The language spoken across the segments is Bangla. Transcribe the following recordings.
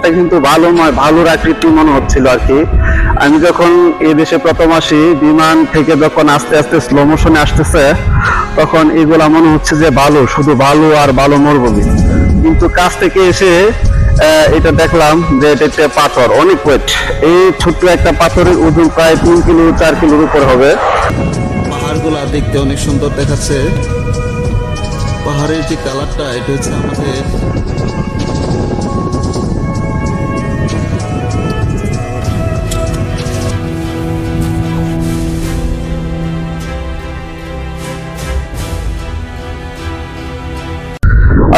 পাহাড়টা কিন্তু ভালোর আকৃতি মনে হচ্ছিল আর কি। আমি যখন এই দেশে প্রথম আসি, বিমান থেকে যখন আস্তে আস্তে স্লো মোশনে আসতেছে, তখন এগুলা মনে হচ্ছে যে শুধু বালু আর বালু মরুভূমি। কিন্তু কাছ থেকে এসে এটা দেখলাম যে এটা একটা পাথর, অনেক ওয়েট। এই ছোট্ট একটা পাথরের ওজন প্রায় 3 কিলো 4 কিলোর উপর হবে। পাহাড়গুলা দেখতে অনেক সুন্দর দেখাচ্ছে। পাহাড়ের যে কালারটা, এটা হচ্ছে আমাদের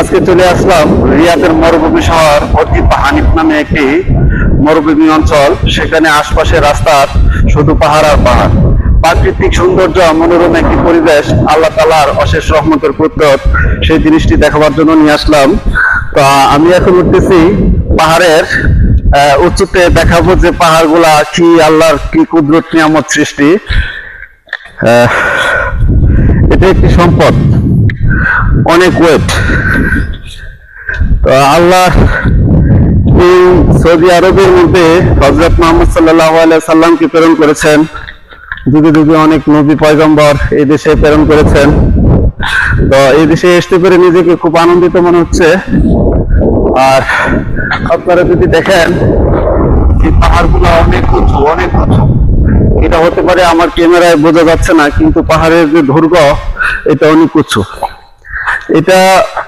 আজকে চলে আসলাম রিয়াদের মরুভূমি শহর অজিবা হানিফ নামে একটি মরুভূমি অঞ্চল। সেখানে আশপাশে রাস্তার শুধু পাহাড় আর পাহাড়, প্রাকৃতিক সৌন্দর্য, মনোরম একটি পরিবেশ, আল্লাহ তাআলার অশেষ রহমতের কুদরত, সেই জিনিসটি দেখাবার জন্য নিয়ে আসলাম। তো আমি এখন উঠতেছি পাহাড়ের উচ্চতে, দেখাবো যে পাহাড়গুলা কি আল্লাহর কি কুদরত নিয়ামত সৃষ্টি। এটা একটি সম্পদ, অনেক ওয়েট। তো আল্লাহ এই সৌদি আরবের মধ্যে হযরত মুহাম্মদ সাল্লাল্লাহু আলাইহি সাল্লামকে প্রেরণ করেছেন। যুগে যুগে অনেক নবী পয়গম্বর এই দেশে প্রেরণ করেছেন। তো এই দেশে আসতে পেরে নিজেকে খুব আনন্দিত মনে হচ্ছে। আর আপনারা যদি দেখেন, এই পাহাড়গুলো অনেক উঁচু, অনেক উঁচু। এটা হতে পারে আমার ক্যামেরায় বোঝা যাচ্ছে না, কিন্তু পাহাড়ের যে দৈর্ঘ্য, এটা অনেক উঁচু। এটা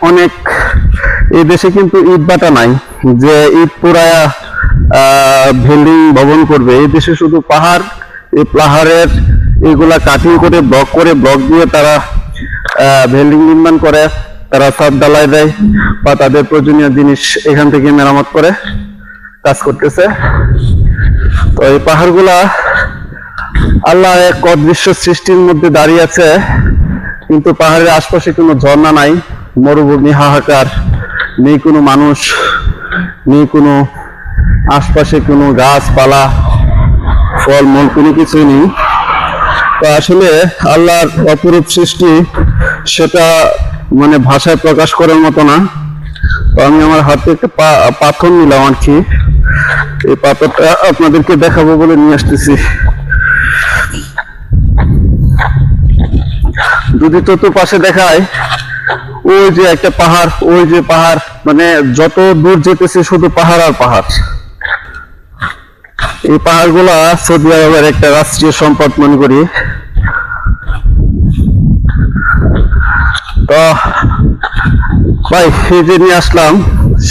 অনেক, এই দেশে কিন্তু ইট ভাটা নাই যে ইট পুরায়া বিল্ডিং ভবন করবে। এই দেশে শুধু পাহাড়, এই পাহাড়ের এগুলা কাটিং করে ব্লক দিয়ে তারা বিল্ডিং নির্মাণ করে, তারা ছাদ ঢালাই দেয় বা তাদের প্রয়োজনীয় জিনিস এখান থেকে মেরামত করে কাজ করতেছে। তো এই পাহাড়গুলা আল্লাহ এক অদৃশ্য সৃষ্টির মধ্যে দাঁড়িয়ে আছে, কিন্তু পাহাড়ের আশপাশে কোনো ঝর্ণা নাই, মরুভূমি হাহাকার, নেই কোনো মানুষ, নেই কোনো আশপাশে কোনো গাছপালা, ফলমূল, কোনো কিছুই নেই। তো আসলে আল্লাহর অপরূপ সৃষ্টি, সেটা মানে ভাষায় প্রকাশ করার মতো না। তো আমি আমার হাতে একটা পাথর নিলাম আর কি, এই পাথরটা আপনাদেরকে দেখাবো বলে নিয়ে আসতেছি। যদি চতুর্পাশে দেখায়, ওই যে একটা পাহাড়, ওই যে পাহাড়, মানে যত দূর যেতেছে শুধু পাহাড় আর পাহাড়। এই পাহাড়গুলা সৌদি আরবের একটা রাষ্ট্রীয় সম্পদ মনে করি। তো ভাই, এই যে নিয়ে আসলাম,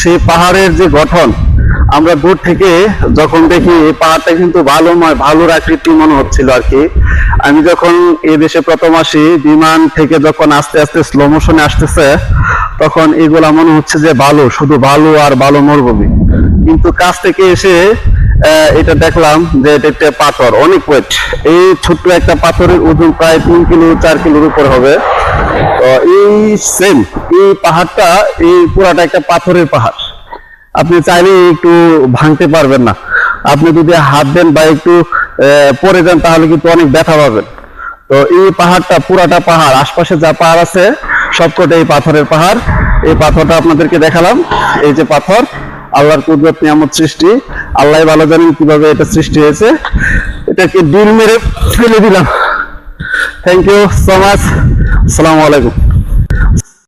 সেই পাহাড়ের যে গঠন, আমরা দূর থেকে যখন দেখি এই পাহাড়টা কিন্তু ভালোর আকৃতি মনে হচ্ছিল আর কি। আমি যখন এই দেশে প্রথম আসি, বিমান থেকে যখন আস্তে আস্তে স্লো মোশনে আসতেছে, তখন এগুলা মনে হচ্ছে যে শুধু বালু আর বালু মরুভূমি। কিন্তু কাছ থেকে এসে এটা দেখলাম যে এটা একটা পাথর, অনেক ওয়েট। এই ছোট্ট একটা পাথরের ওজন প্রায় 3 কিলো 4 কিলোর উপর হবে। তো এই পাহাড়টা, এই পুরাটা একটা পাথরের পাহাড়। আপনি চাইলে একটু ভাঙতে পারবেন না। আপনি যদি হাত দেন বা একটু পড়ে যান, তাহলে কিন্তু অনেক ব্যথা পাবেন। তো এই পাহাড়টা, পুরাটা পাহাড়, আশপাশে যা পাহাড় আছে সবকটা এই পাথরের পাহাড়। এই পাথরটা আপনাদেরকে দেখালাম। এই যে পাথর, আল্লাহর কুদরত নিয়ামত সৃষ্টি, আল্লাহ ভালো জানেন কিভাবে এটা সৃষ্টি হয়েছে। এটাকে ডিল মেরে ফেলে দিলাম। Thank you so much. আসসালামু আলাইকুম।